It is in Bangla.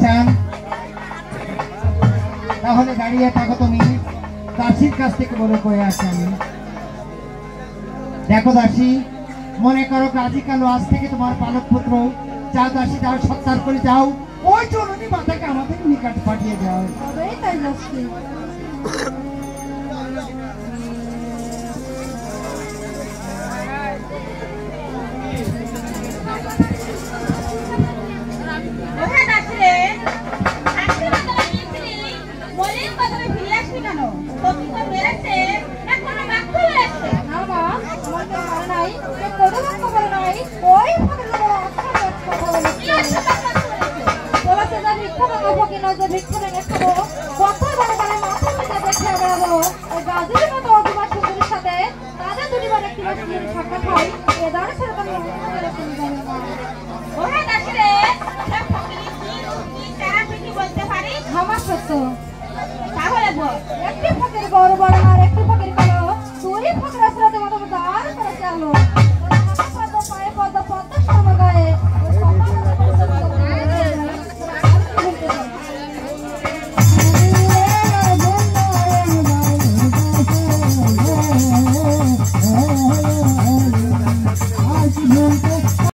চান তাহলে দাঁড়িয়ে থাকো তুমি, দাসীর কাছ থেকে বলে কয়ে আসি আমি। দেখো দাসী, মনে করো কাজী কালো আজ থেকে তোমার পালক পুত্র। যাও দাসী, যাও সত্তার করে যাও, ওই চরণী মাতাকে আমাদের নিকট পাঠিয়ে দেওয়া হয়। তাই যাচ্ছি। তাহলে একটি ফকির বড় বড় আর একটি ফকির কালো, তুই ফকির আসলে মতো আর করে চালো পায়ে পদ্মা পদ্মা সর্ব গায়ে